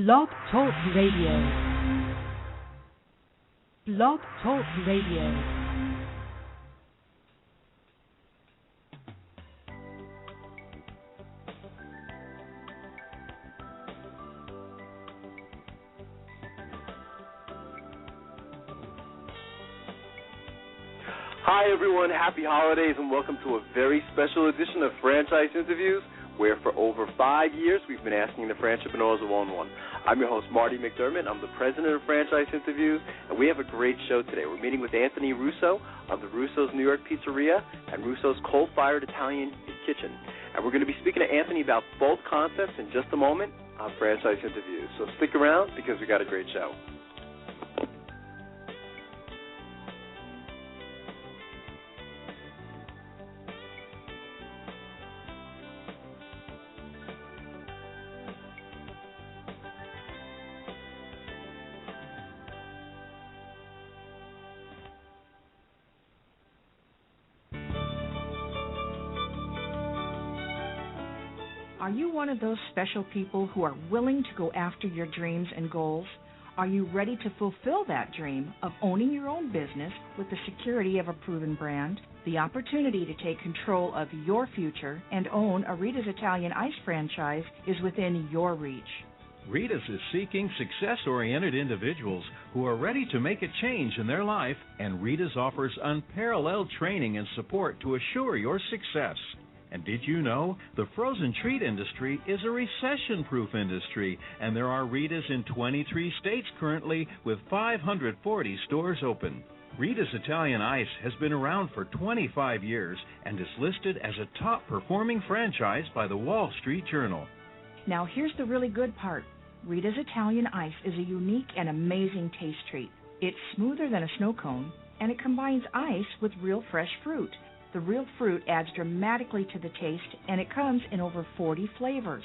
Blog Talk Radio. Blog Talk Radio. Hi everyone, happy holidays and welcome to a very special edition of Franchise Interviews, where for over 5 years we've been asking the franchipreneurs of one-on-one. I'm your host, Marty McDermott. I'm the president of Franchise Interviews, and we have a great show today. We're meeting with Anthony Russo of the Russos New York Pizzeria and Russo's coal-fired Italian kitchen. And we're going to be speaking to Anthony about both concepts in just a moment on Franchise Interviews. So stick around because we got a great show. Are you one of those special people who are willing to go after your dreams and goals? Are you ready to fulfill that dream of owning your own business with the security of a proven brand? The opportunity to take control of your future and own a Rita's Italian Ice franchise is within your reach. Rita's is seeking success-oriented individuals who are ready to make a change in their life, and Rita's offers unparalleled training and support to assure your success. And did you know the frozen treat industry is a recession-proof industry, and there are Rita's in 23 states currently with 540 stores open. Rita's Italian Ice has been around for 25 years and is listed as a top-performing franchise by the Wall Street Journal. Now here's the really good part. Rita's Italian Ice is a unique and amazing taste treat. It's smoother than a snow cone, and it combines ice with real fresh fruit. The real fruit adds dramatically to the taste, and it comes in over 40 flavors.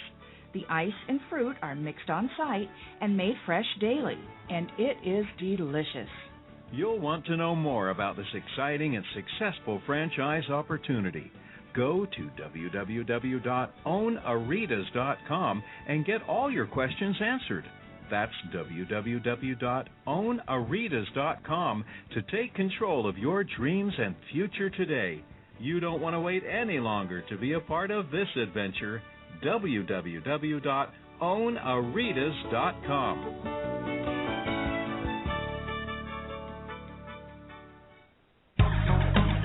The ice and fruit are mixed on site and made fresh daily, and it is delicious. You'll want to know more about this exciting and successful franchise opportunity. Go to www.ownaritas.com and get all your questions answered. That's www.ownaritas.com to take control of your dreams and future today. You don't want to wait any longer to be a part of this adventure. www.ownaritas.com.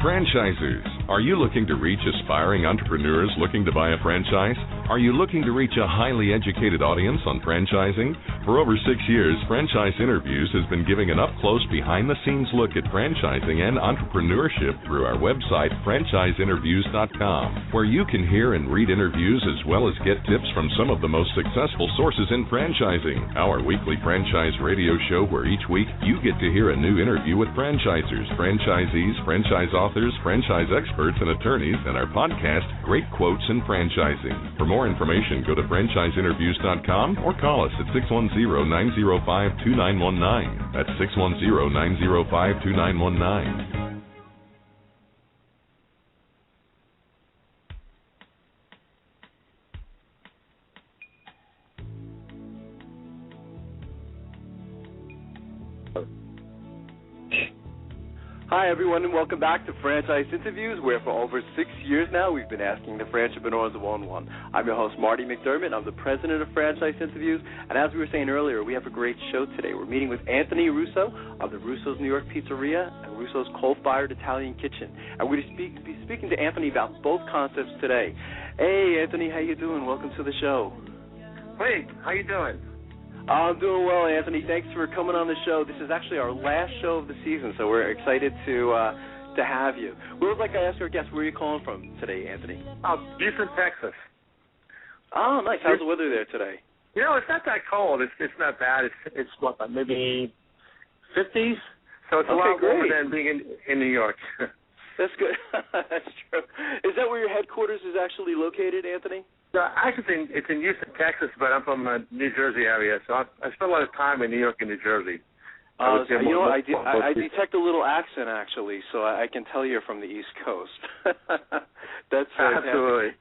Franchisers, are you looking to reach aspiring entrepreneurs looking to buy a franchise? Are you looking to reach a highly educated audience on franchising? For over 6 years, Franchise Interviews has been giving an up-close, behind-the-scenes look at franchising and entrepreneurship through our website, franchiseinterviews.com, where you can hear and read interviews as well as get tips from some of the most successful sources in franchising. Our weekly franchise radio show where each week you get to hear a new interview with franchisers, franchisees, franchise authors, franchise experts, and attorneys, and our podcast, Great Quotes in Franchising. For more information, go to franchiseinterviews.com or call us at 610-905-2919. That's 610-905-2919. Hi, everyone, and welcome back to Franchise Interviews, where for over 6 years now we've been asking the franchipreneurs of one-on-one. I'm your host, Marty McDermott. I'm the president of Franchise Interviews, and as we were saying earlier, we have a great show today. We're meeting with Anthony Russo of the Russos New York Pizzeria and Russo's coal-fired Italian kitchen, and we're going to be speaking to Anthony about both concepts today. Hey, Anthony, how you doing? Welcome to the show. Hey, how you doing? I'm doing well, Anthony. Thanks for coming on the show. This is actually our last show of the season, so we're excited to have you. We would like to ask our guests, where are you calling from today, Anthony? Houston, Texas. Oh, nice. How's the weather there today? You know, it's not that cold. It's not bad. It's what, maybe 50s? So it's a lot warmer than being in New York. That's good. That's true. Is that where your headquarters is actually located, Anthony? No, actually, it's in Houston, Texas, but I'm from the New Jersey area, so I spent a lot of time in New York and New Jersey. I detect a little accent, actually, so I can tell you're from the East Coast. That's absolutely.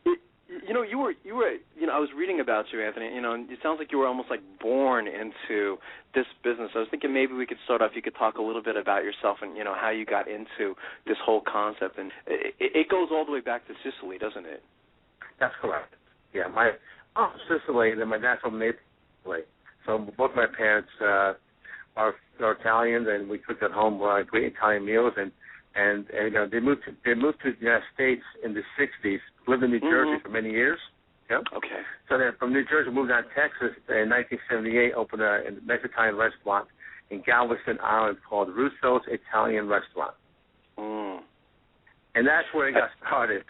You were. I was reading about you, Anthony. And it sounds like you were almost like born into this business. I was thinking maybe we could start off. You could talk a little bit about yourself and how you got into this whole concept. And it goes all the way back to Sicily, doesn't it? That's correct. Yeah, Sicily, and then my dad's from Naples. So both my parents are Italians, and we cooked at home great Italian meals. And they moved to the United States in the '60s. Lived in New Jersey for many years. Yeah. Okay. So then from New Jersey, moved down to Texas in 1978. Opened a Mexican restaurant in Galveston Island called Russos Italian Restaurant. And that's where it got started.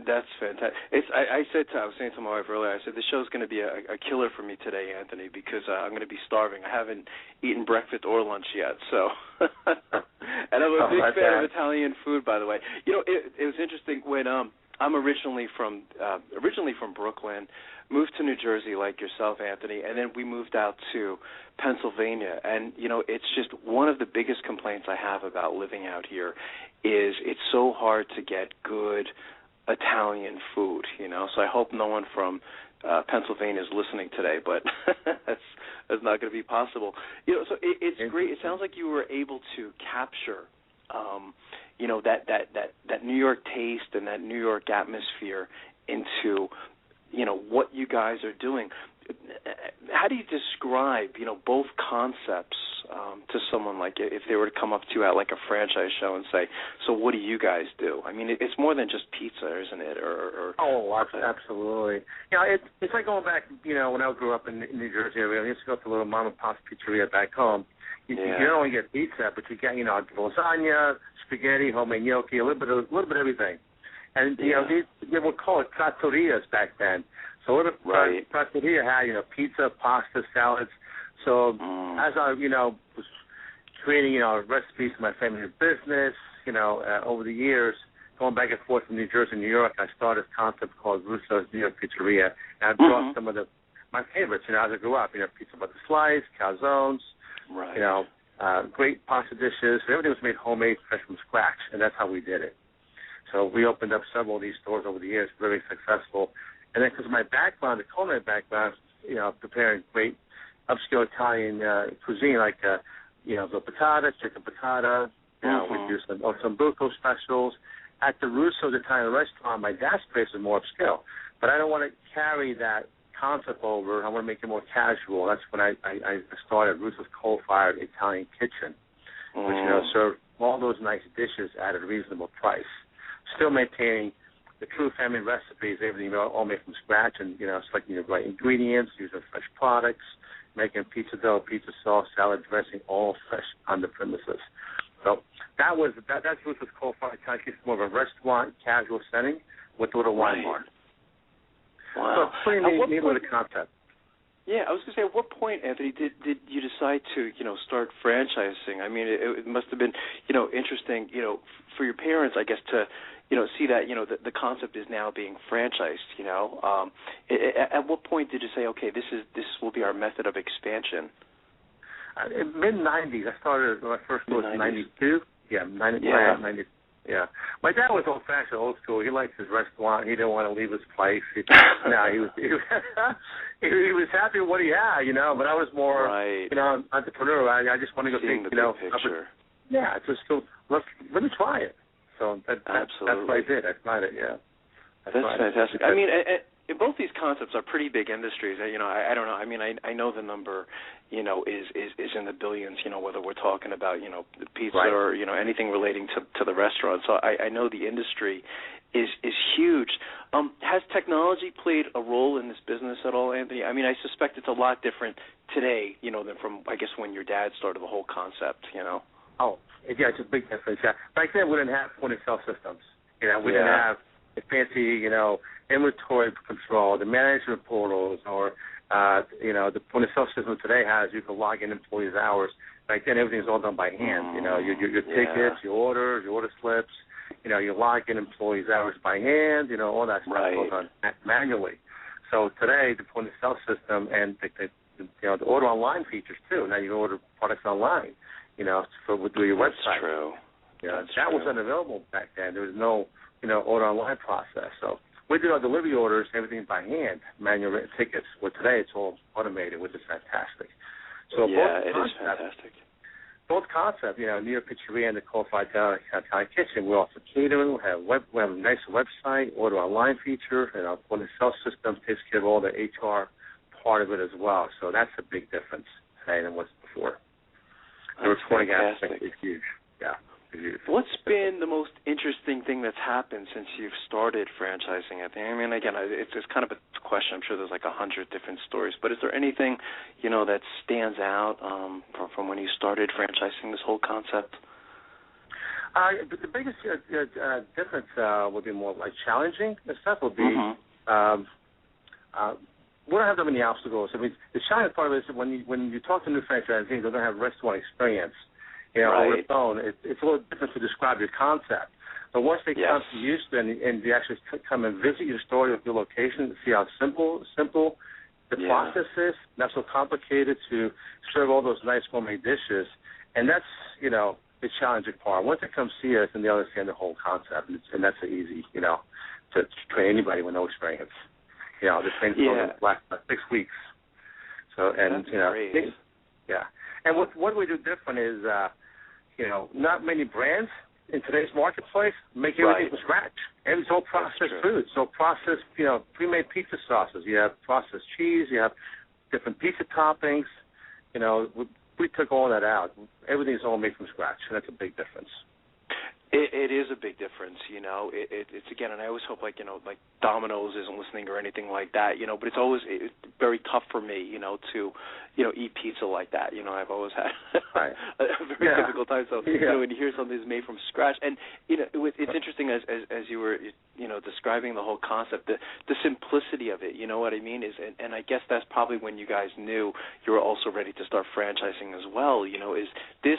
That's fantastic. I was saying to my wife earlier, I said, the show's going to be a killer for me today, Anthony, because I'm going to be starving. I haven't eaten breakfast or lunch yet, so. And I'm a big fan of Italian food, by the way. It was interesting when I'm originally from Brooklyn, moved to New Jersey like yourself, Anthony, and then we moved out to Pennsylvania. And, it's just one of the biggest complaints I have about living out here is it's so hard to get good Italian food, So I hope no one from Pennsylvania is listening today, but that's not going to be possible. So it's great. It sounds like you were able to capture, that New York taste and that New York atmosphere into, what you guys are doing. How do you describe, both concepts to someone, like if they were to come up to you at like a franchise show and say, so what do you guys do? I mean, it's more than just pizza, isn't it? Absolutely. It's like going back, when I grew up in New Jersey, I used to go to a little mom and pop pizzeria back home. You don't only get pizza, but you get, lasagna, spaghetti, homemade gnocchi, a little bit of everything. And, they would call it trattorias back then. So what a trattoria had, pizza, pasta, salads. So as I, was creating, recipes for my family business, over the years, going back and forth from New Jersey and New York, I started a concept called Russo's New York Pizzeria. And I brought some of my favorites, as I grew up, pizza butter slice, calzones, great pasta dishes. Everything was made homemade, fresh from scratch, and that's how we did it. So we opened up several of these stores over the years, very successful. And then because of my background, the culinary background, preparing great upscale Italian cuisine like, the patata, chicken patata, we do some buco specials. At the Russo's Italian restaurant, my dad's place is more upscale. But I don't want to carry that concept over. I want to make it more casual. That's when I started Russo's Coal-Fired Italian Kitchen, which, served all those nice dishes at a reasonable price. Still maintaining the true family recipes, everything all made from scratch, and selecting the right ingredients, using fresh products, making pizza dough, pizza sauce, salad dressing, all fresh on the premises. So that's Russo's Coal-Fired Italian Kitchen, more of a restaurant, casual setting with a little wine bar. Wow. So pretty neat little concept. Yeah, I was going to say, at what point, Anthony, did you decide to, start franchising? I mean, it must have been, interesting, for your parents, I guess, to, see that, the concept is now being franchised, At what point did you say, okay, this will be our method of expansion? In mid-'90s, I started, my first was in 92. Yeah, 90. Yeah. My dad was old-fashioned, old school. He liked his restaurant. He didn't want to leave his place. He was happy with what he had, but I was more, entrepreneur. I just want to go seeing take, the big picture. Just go, let me try it. So that's what I did. I tried it, yeah. That's fantastic. I mean, both these concepts are pretty big industries. I don't know. I mean, I know the number, is in the billions. Whether we're talking about pizza or anything relating to the restaurant. So I know the industry is huge. Has technology played a role in this business at all, Anthony? I mean, I suspect it's a lot different today, than from I guess when your dad started the whole concept. Oh, yeah, it's a big difference. Yeah, back then we didn't have point-of-sale systems. We didn't have the fancy, inventory control, the management portals, or the point-of-sale system today has. You can log in employees' hours. Back then, everything's all done by hand. Your tickets, your orders, your order slips. You log in employees' hours by hand. All that stuff goes on manually. So today, the point-of-sale system and the order online features too. Now you can order products online. Through your website. That's true. That was unavailable back then. There was no, order online process. So we did our delivery orders, everything by hand, manual written tickets. Well, today it's all automated, which is fantastic. So yeah, it is fantastic. Both concepts, New York Pizzeria and the qualified Italian kitchen, we offer catering, we have a nice website, order online feature, and our point of sale system takes care of all the HR part of it as well. So that's a big difference today than what's before. The reporting aspect is huge. Yeah. What's been the most interesting thing that's happened since you've started franchising? I mean, again, it's kind of a question. I'm sure there's like 100 different stories, but is there anything, that stands out from when you started franchising this whole concept? The biggest difference would be more like challenging. The stuff would be we don't have that many obstacles. I mean, the challenging part of it is when you talk to new franchisees, they don't have restaurant experience. Over the phone, it's a little different to describe your concept. But once they come to use it and they actually come and visit your store or your location, see how simple the process is, not so complicated to serve all those nice gourmet dishes. And that's, the challenging part. Once they come see us, and they understand the whole concept, and that's easy, to train anybody with no experience. The training program lasts about 6 weeks. So, and, that's great. Yeah. And what we do different is, not many brands in today's marketplace make everything from scratch. And it's all processed food. So processed, pre-made pizza sauces. You have processed cheese. You have different pizza toppings. We took all that out. Everything's all made from scratch, and that's a big difference. It is a big difference, It's again, and I always hope like Domino's isn't listening or anything like that, But it's always very tough for me, to eat pizza like that. I've always had a very difficult time. So when you hear something that's made from scratch, and it's interesting as you were describing the whole concept, the simplicity of it. You know what I mean? And I guess that's probably when you guys knew you were also ready to start franchising as well. Is this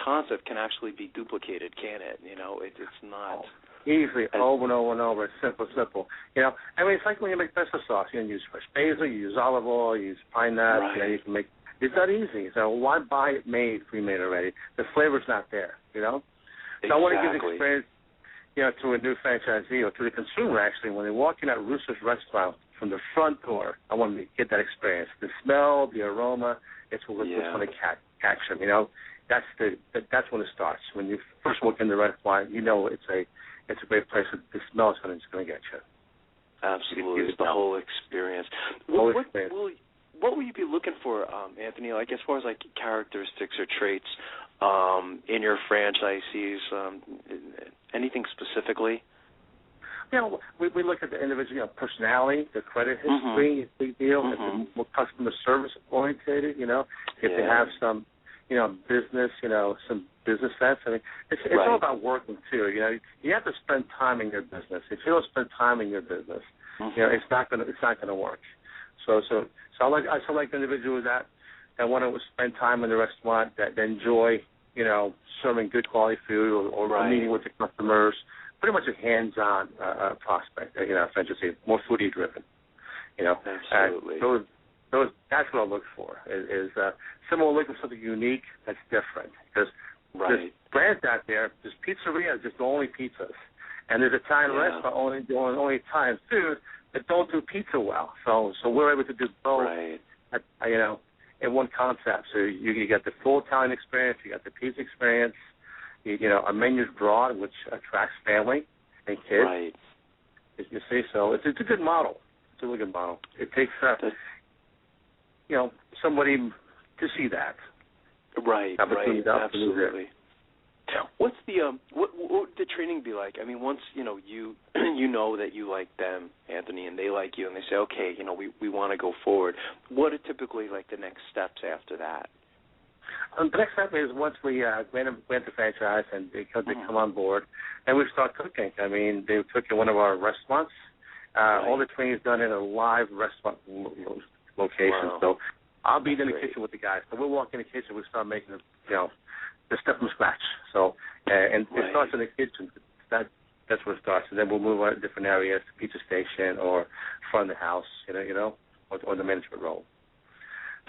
concept can actually be duplicated, can it? It's not easily over and over and over. It's simple. I mean, it's like when you make pesto sauce. You use fresh basil, you use olive oil, you use pine nuts. You can make. It's not easy. So why buy it pre-made already? The flavor's not there. So I want to give the experience, to a new franchisee or to the consumer actually when they walk in at Russo's restaurant from the front door. I want them to get that experience. The smell, the aroma. It's what's going to catch them. That's when it starts. When you first walk in the restaurant, it's a great place. The smell is going to get you. Absolutely, it's the whole experience. What will you be looking for, Anthony? Like as far as like characteristics or traits in your franchisees? Anything specifically? We look at the individual personality, the credit history, big deal. If they're more customer service orientated, if they have some. Business, some business sense. I mean, it's all about working too. You have to spend time in your business. If you don't spend time in your business, it's not gonna work. So I like individuals that want to spend time in the restaurant, that enjoy, serving good quality food or meeting with the customers. Pretty much a hands-on prospect. Franchisee, more foodie driven. Absolutely. That's what I look for. Is someone looking for something unique that's different. Because there's brands out there. There's Pizzeria, just only pizzas, and there's Italian restaurant only Italian food that don't do pizza well. So we're able to do both. In one concept. So you get the full Italian experience. You got the pizza experience. Our menu's broad, which attracts family and kids. Right. You see, so it's a good model. It's a really good model. It takes somebody to see that. Right, absolutely. What's what would the training be like? I mean, once you know that you like them, Anthony, and they like you, and they say, okay, we want to go forward. What are typically like the next steps after that? The next step is once we grant the franchise and they come on board, and we start cooking. I mean, they cook in one of our restaurants. All the training is done in a live restaurant location. Wow. So I'll be in the kitchen with the guys. So we'll walk in the kitchen. We start making the stuff from scratch. So it starts in the kitchen. That's where it starts, and then we'll move on to different areas, pizza station or front of the house, or the management role.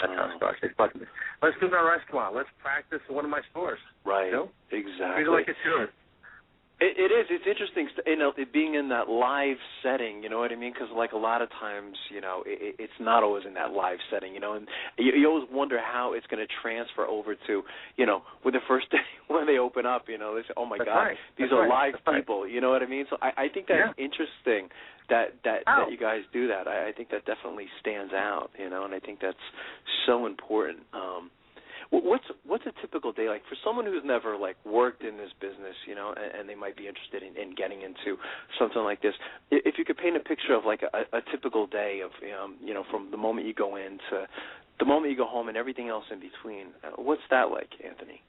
That's how it starts. Let's do our restaurant. Let's practice in one of my stores. Right. Exactly. Treat it like it's yours. It is. It's interesting, it being in that live setting, you know what I mean? Because, like, a lot of times, it's not always in that live setting, and you always wonder how it's going to transfer over to, with the first day when they open up, they say, oh, my God, these are live people, you know what I mean? So I think that's interesting that you guys do that. I think that definitely stands out, and I think that's so important. What's a typical day like for someone who's never worked in this business, and they might be interested in getting into something like this? If you could paint a picture of a typical day of from the moment you go in to the moment you go home and everything else in between, what's that like, Anthony?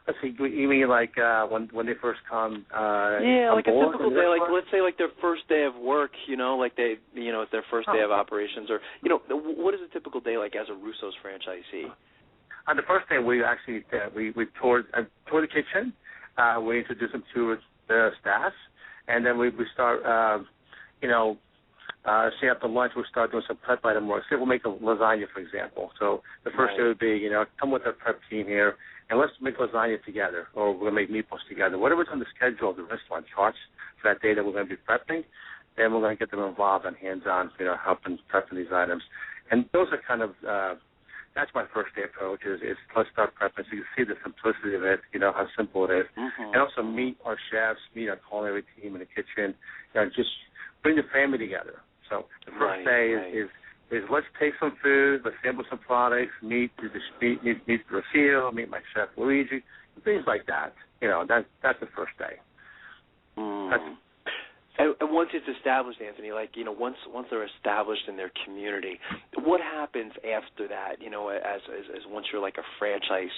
Let's see. You mean when they first come? Like a typical day. Let's say their first day of work. It's their first day of operations, or what is a typical day like as a Russo's franchisee? On the first day, we actually we toured the kitchen. We introduced them to the staff, and then we start, say after lunch, we'll start doing some prep item work. Say we'll make a lasagna, for example. So the first day would be, come with our prep team here, and let's make lasagna together, or we'll make meatballs together. Whatever's on the schedule of the restaurant charts for that day that we're going to be prepping, then we're going to get them involved and hands-on, helping prepping these items. And those are kind of that's my first day approach is let's start prepping so you can see the simplicity of it, how simple it is. Mm-hmm. And also meet our chefs, meet our culinary team in the kitchen, just bring the family together. So the first day is let's take some food, let's sample some products, meet Ruscio, meet my chef Luigi, things like that. That's the first day. And once it's established, Anthony, once they're established in their community, what happens after that? As once you're a franchise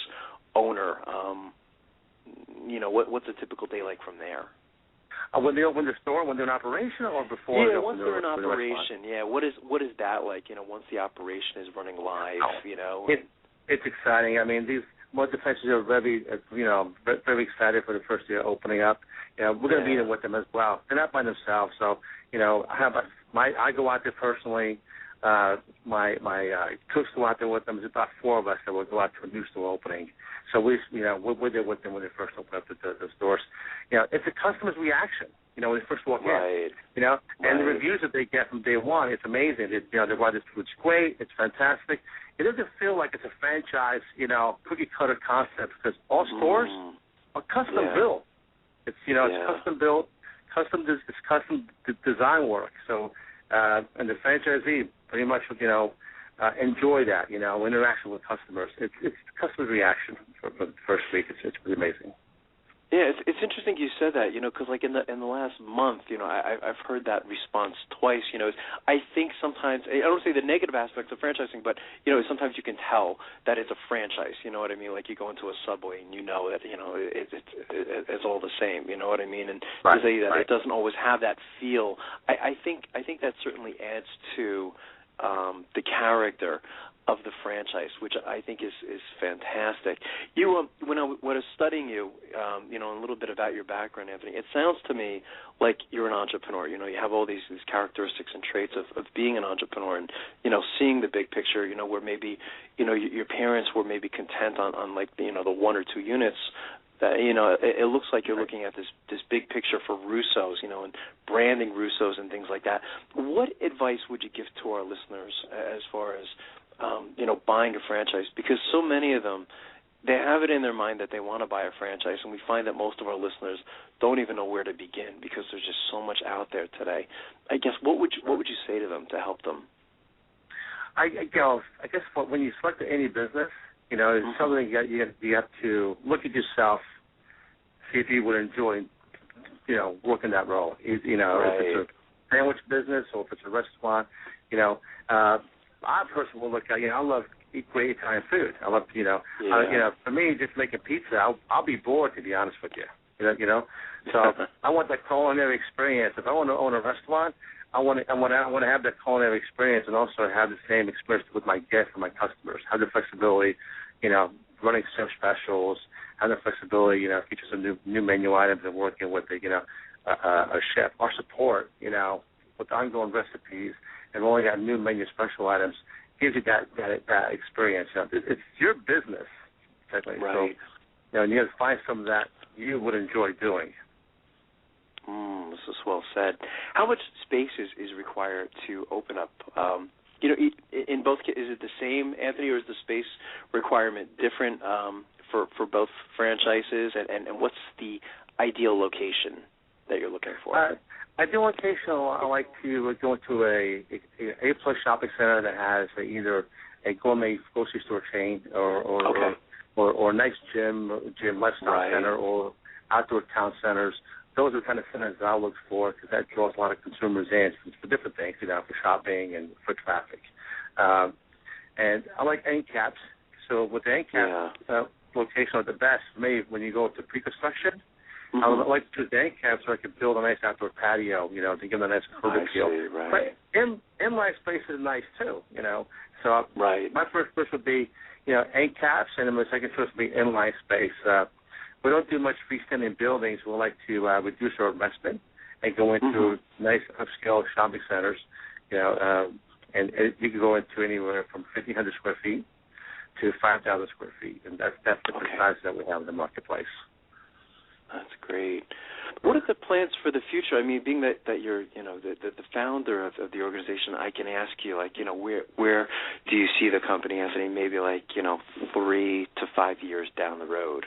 owner, what's a typical day like from there? When they open the store, when they're in operation, or before? Yeah, once they're in operation. Yeah, what is that like? Once the operation is running live, It's exciting. I mean, most franchisees are very, very excited for the first year opening up. We're going to be there with them as well. They're not by themselves, so I go out there personally. My cooks go out there with them. There's about 4 of us that will go out to a new store opening. So we're there with them when they first open up the stores. It's a customer's reaction. When they first walk in. And the reviews that they get from day one, it's amazing. They why this food's great, it's fantastic. It doesn't feel like it's a franchise, cookie cutter concept because all stores are custom built. It's it's custom built, it's custom design work. So and the franchisee pretty much enjoy that, interaction with customers. It's the customer's reaction for the first week. It's pretty amazing. Yeah, it's interesting you said that, because in the last month, I've heard that response twice. I think sometimes I don't say the negative aspects of franchising, but sometimes you can tell that it's a franchise. You know what I mean? Like you go into a Subway and that it's all the same. You know what I mean? And to say that it doesn't always have that feel, I think that certainly adds to the character of the franchise, which I think is fantastic. You, when I was studying you, a little bit about your background, Anthony, it sounds to me like you're an entrepreneur. You have all these characteristics and traits of being an entrepreneur, and seeing the big picture. Where maybe your parents were maybe content on the 1 or 2 units. That it looks like you're looking at this big picture for Russos, and branding Russos and things like that. What advice would you give to our listeners as far as buying a franchise? Because so many of them, they have it in their mind that they want to buy a franchise, and we find that most of our listeners don't even know where to begin because there's just so much out there today. I guess what would you say to them to help them? I guess when you select any business, it's something you have to look at yourself, see if you would enjoy, working that role. If it's a sandwich business or if it's a restaurant, I personally will look at, I love great Italian food. I love, for me, just making pizza, I'll be bored, to be honest with you. So I want that culinary experience. If I want to own a restaurant, I want to have that culinary experience and also have the same experience with my guests and my customers. Have the flexibility, running some specials. Have the flexibility, feature some new menu items and working with a chef. Our support, with ongoing recipes and rolling out new menu special items gives you that experience. It's your business, technically. Right. So, and you have to find something that you would enjoy doing. This is well said. How much space is required to open up? In both cases, is it the same, Anthony, or is the space requirement different for both franchises? And what's the ideal location that you're looking for? Ideal location, I like to go into a shopping center that has either a gourmet grocery store chain or a nice gym lifestyle center or outdoor town centers. Those are the kind of centers that I look for because that draws a lot of consumers in for different things, for shopping and for traffic. And I like end caps. So with the end cap location are the best for me when you go to pre-construction. I would like to choose the end cap so I could build a nice outdoor patio, to give them a nice curved feel. Right. But inline space is nice too, So my first choice would be, end caps, and then my second choice would be inline space. We don't do much freestanding buildings. We like to reduce our investment and go into nice upscale shopping centers, and you can go into anywhere from 1,500 square feet to 5,000 square feet, and that's the size that we have in the marketplace. That's great. What are the plans for the future? I mean, being that you're, the founder of the organization, I can ask you, where do you see the company, Anthony, maybe 3 to 5 years down the road?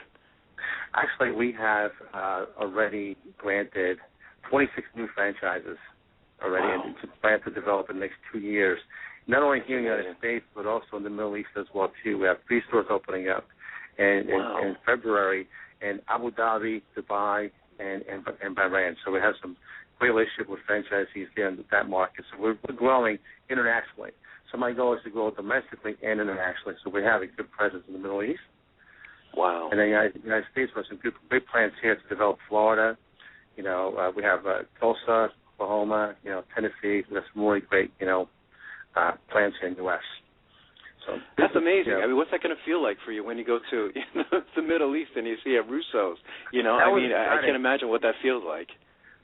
Actually, we have already granted 26 new franchises already, and it's planned to develop in the next 2 years. Not only here in the United States, but also in the Middle East as well, too. We have 3 stores opening up in February in Abu Dhabi, Dubai, and Bahrain. So we have some great relationship with franchisees there in that market. So we're growing internationally. So my goal is to grow domestically and internationally. So we have a good presence in the Middle East. Wow. And in the United States, we have some big plans here to develop Florida. We have Tulsa, Oklahoma, Tennessee. We have some really great, plans here in the U.S. So that's amazing. I mean, what's that going to feel like for you when you go to the Middle East and you see a Russos? I can't imagine what that feels like.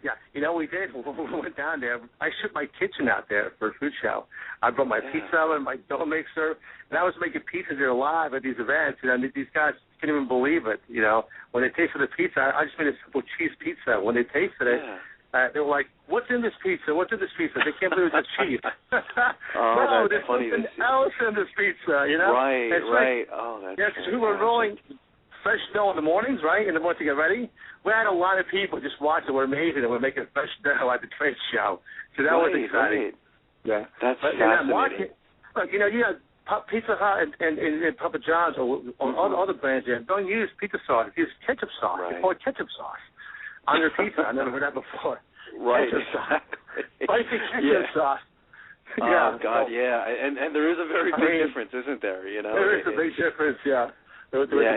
Yeah, we did. When we went down there, I shipped my kitchen out there for a food show. I brought my pizza oven, my dough mixer, and I was making pizzas there live at these events. And these guys couldn't even believe it. When they tasted the pizza, I just made a simple cheese pizza. When they tasted it, they were like, "What's in this pizza? What's in this pizza?" They can't believe it's cheese. No, there's funny. something else in this pizza. Right, right. That's because we were rolling fresh dough in the mornings, right? In the morning to get ready. We had a lot of people just watching. We're amazing. And we're making fresh dough at the trade show. So that was exciting. Right. Yeah. That's fascinating. Look, you have Pizza Hut and Papa John's or other brands there don't use pizza sauce. They use ketchup sauce. Right. They call it ketchup sauce on their pizza. I never heard that before. Right. Ketchup sauce. Spicy ketchup sauce. Oh, God, And there is a very big difference, isn't there? There is a big difference, Yeah,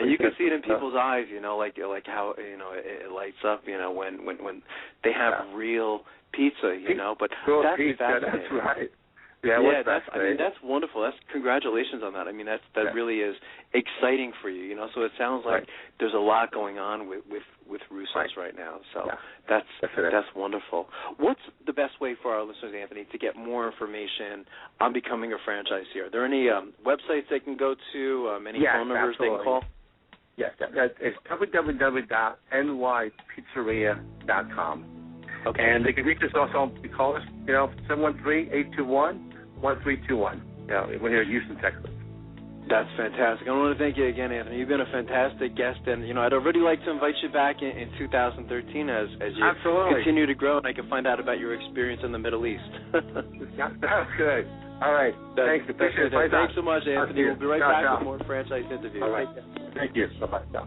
you can see it in people's eyes, like how it lights up, when they have real pizza, but that's pizza, fascinating. That's right. That's wonderful. That's congratulations on that. I mean, that really is exciting for you, So it sounds like there's a lot going on with Russos right now. So that's wonderful. What's the best way for our listeners, Anthony, to get more information on becoming a franchisee? Are there any websites they can go to? Any phone numbers they can call? Yes, it's www.nypizzeria.com. Okay. And they can reach us also. Call us, 713-821-1321. We're here in Houston, Texas. That's fantastic. I want to thank you again, Anthony. You've been a fantastic guest, and I'd already like to invite you back in 2013 as you continue to grow, and I can find out about your experience in the Middle East. That's good. All right. Thanks. Appreciate it. Thanks so much, Anthony. We'll be right back with more franchise interviews. All right. Thank you. Bye-bye. Ciao.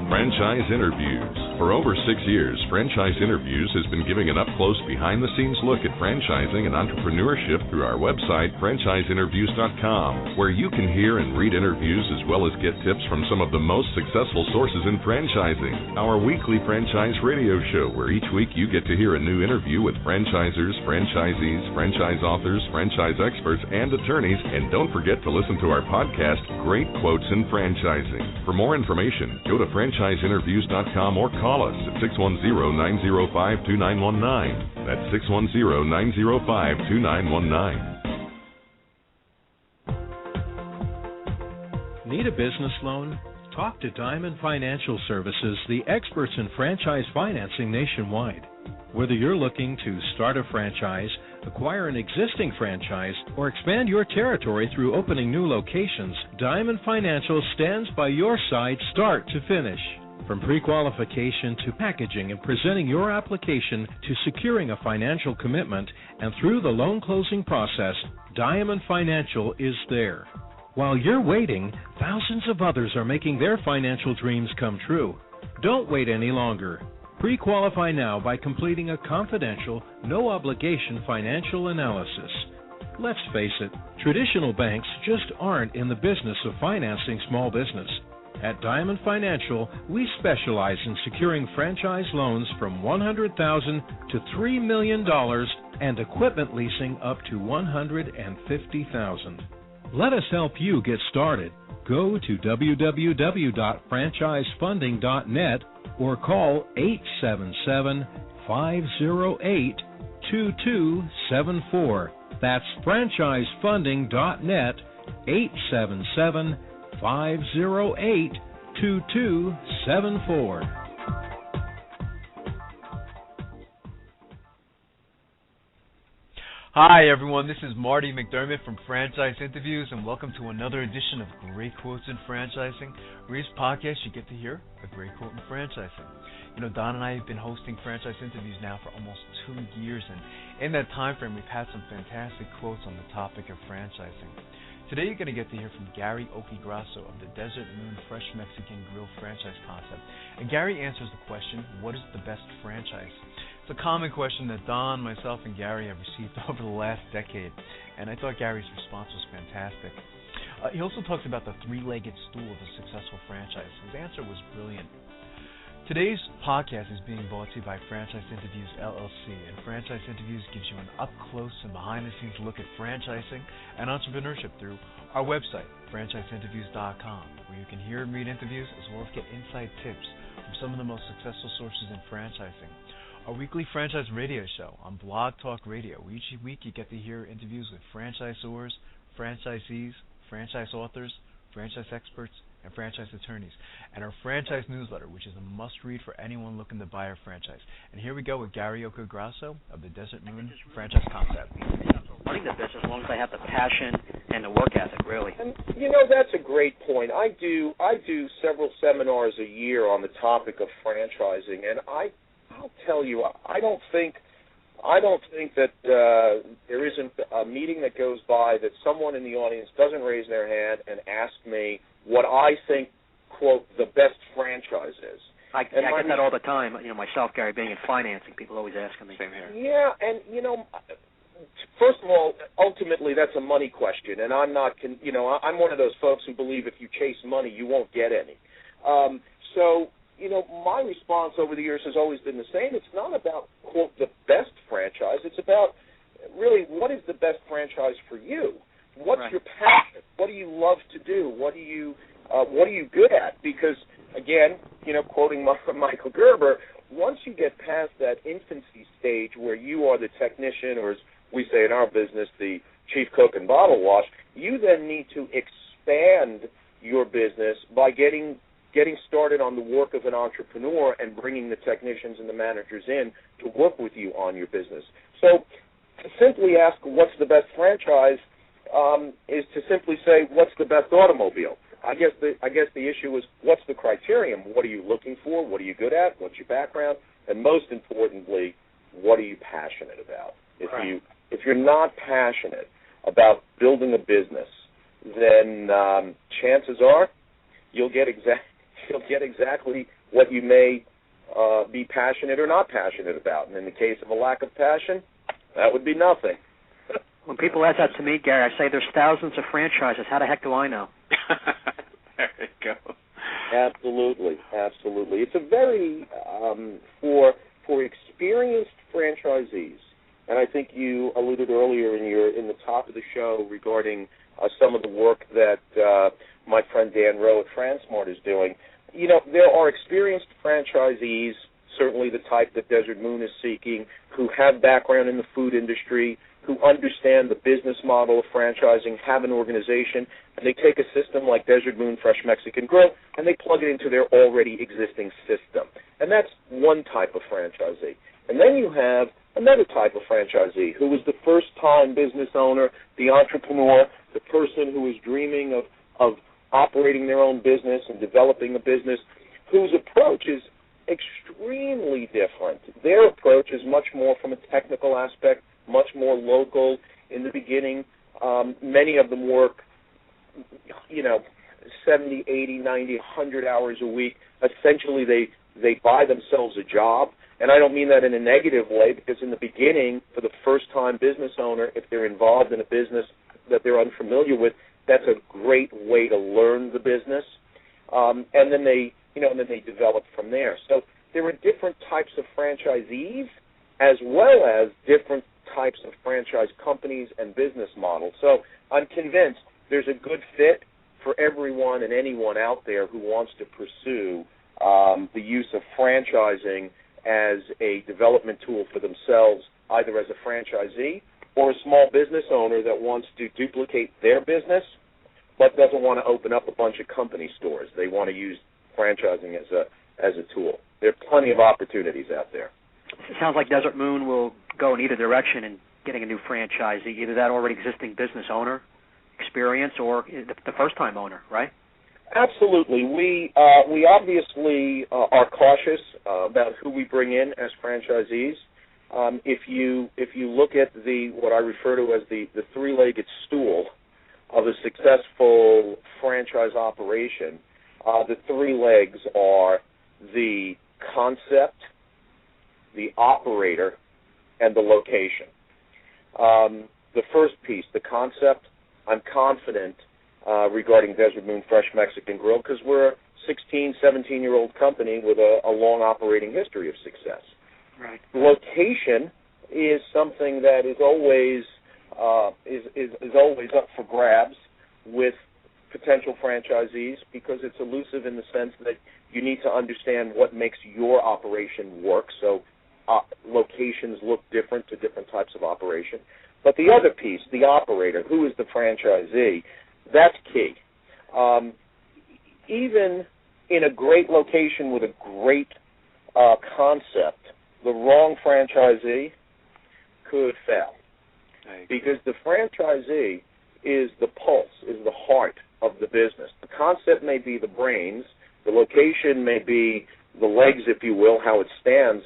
Franchise Interviews. For over 6 years, Franchise Interviews has been giving an up-close, behind-the-scenes look at franchising and entrepreneurship through our website, franchiseinterviews.com, where you can hear and read interviews as well as get tips from some of the most successful sources in franchising. Our weekly franchise radio show, where each week you get to hear a new interview with franchisers, franchisees, franchise authors, franchise experts, and attorneys. And don't forget to listen to our podcast, Great Quotes in Franchising. For more information, go to franchiseinterviews.com or call call us at 610-905-2919. That's 610-905-2919. Need a business loan? Talk to Diamond Financial Services, the experts in franchise financing nationwide. Whether you're looking to start a franchise, acquire an existing franchise, or expand your territory through opening new locations, Diamond Financial stands by your side start to finish. From pre-qualification to packaging and presenting your application to securing a financial commitment and through the loan closing process, Diamond Financial is there. While you're waiting, thousands of others are making their financial dreams come true. Don't wait any longer. Pre-qualify now by completing a confidential, no-obligation financial analysis. Let's face it, traditional banks just aren't in the business of financing small business. At Diamond Financial, we specialize in securing franchise loans from $100,000 to $3 million and equipment leasing up to $150,000. Let us help you get started. Go to www.franchisefunding.net or call 877-508-2274. That's franchisefunding.net, 877-508-2274. Hi everyone, this is Marty McDermott from Franchise Interviews, and welcome to another edition of Great Quotes in Franchising, where each podcast you get to hear a great quote in franchising. You know, Don and I have been hosting Franchise Interviews now for almost 2 years, and in that time frame we've had some fantastic quotes on the topic of franchising. Today you're going to get to hear from Gary Oki Grasso of the Desert Moon Fresh Mexican Grill franchise concept. And Gary answers the question, what is the best franchise? It's a common question that Don, myself, and Gary have received over the last decade, and I thought Gary's response was fantastic. He also talks about the three-legged stool of a successful franchise. His answer was brilliant. Today's podcast is being brought to you by Franchise Interviews, LLC, and Franchise Interviews gives you an up-close and behind-the-scenes look at franchising and entrepreneurship through our website, franchiseinterviews.com, where you can hear and read interviews as well as get inside tips from some of the most successful sources in franchising. Our weekly franchise radio show on Blog Talk Radio. Each week you get to hear interviews with franchisors, franchisees, franchise authors, franchise experts, and franchise attorneys. And our franchise newsletter, which is a must-read for anyone looking to buy a franchise. And here we go with Gary Oki Grasso of the Desert Moon Franchise Concept. Running the business as long as I have the passion and the work ethic, really. And, you know, that's a great point. I do several seminars a year on the topic of franchising, and I'll tell you, I don't think that there isn't a meeting that goes by that someone in the audience doesn't raise their hand and ask me what I think, quote, the best franchise is. I get that all the time. You know, myself, Gary, being in financing, people always asking me. Same here. Yeah, and, you know, first of all, ultimately that's a money question, and I'm not, I'm one of those folks who believe if you chase money, you won't get any. So, you know, my response over the years has always been the same. It's not about, quote, the best franchise. It's about really what is the best franchise for you? What's your passion? What do you love to do? What are you good at? Because, again, you know, quoting Michael Gerber, once you get past that infancy stage where you are the technician, or as we say in our business, the chief cook and bottle wash, you then need to expand your business by getting started on the work of an entrepreneur and bringing the technicians and the managers in to work with you on your business. So to simply ask what's the best franchise is to simply say what's the best automobile. I guess the issue is what's the criterion? What are you looking for? What are you good at? What's your background? And most importantly, what are you passionate about? If you're not passionate about building a business, then chances are you'll get exactly what you may be passionate or not passionate about. And in the case of a lack of passion, that would be nothing. When people ask that to me, Gary, I say there's thousands of franchises. How the heck do I know? There you go. Absolutely. It's a very, for experienced franchisees, and I think you alluded earlier in the top of the show regarding some of the work that my friend Dan Rowe at Transmart is doing. there are experienced franchisees, certainly the type that Desert Moon is seeking, who have background in the food industry, who understand the business model of franchising, have an organization, and they take a system like Desert Moon Fresh Mexican Grill, and they plug it into their already existing system. And that's one type of franchisee. And then you have another type of franchisee who is the first-time business owner, the entrepreneur, the person who is dreaming of operating their own business and developing a business, whose approach is extremely different. Their approach is much more from a technical aspect, much more local. In the beginning, many of them work, 70, 80, 90, 100 hours a week. Essentially, they buy themselves a job. And I don't mean that in a negative way, because in the beginning, for the first-time business owner, if they're involved in a business that they're unfamiliar with, that's a great way to learn the business. And then they develop from there. So there are different types of franchisees as well as different types of franchise companies and business models. So I'm convinced there's a good fit for everyone and anyone out there who wants to pursue the use of franchising as a development tool for themselves, either as a franchisee or a small business owner that wants to duplicate their business but doesn't want to open up a bunch of company stores. They want to use franchising as a tool. There are plenty of opportunities out there. It sounds like Desert Moon will go in either direction in getting a new franchisee, either that already existing business owner experience or the first-time owner, right? Absolutely. We obviously are cautious about who we bring in as franchisees. If you look at what I refer to as the three-legged stool of a successful franchise operation, the three legs are the concept, the operator, and the location. The first piece, the concept, I'm confident regarding Desert Moon Fresh Mexican Grill because we're a 16, 17-year-old company with a long operating history of success. Right. Location is something that is always up for grabs with potential franchisees because it's elusive in the sense that you need to understand what makes your operation work. So locations look different to different types of operation. But the other piece, the operator, who is the franchisee, that's key. Even in a great location with a great concept, the wrong franchisee could fail. Because the franchisee is the pulse, is the heart of the business. The concept may be the brains, the location may be the legs, if you will, how it stands,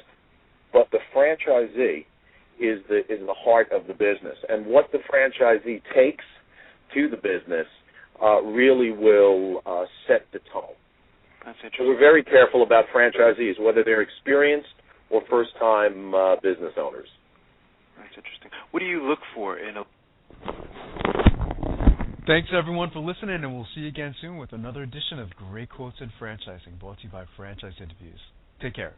but the franchisee is the heart of the business. And what the franchisee takes to the business really will set the tone. That's interesting. So we're very careful about franchisees, whether they're experienced or first-time business owners. That's interesting. What do you look for in a... Thanks, everyone, for listening, and we'll see you again soon with another edition of Great Quotes in Franchising, brought to you by Franchise Interviews. Take care.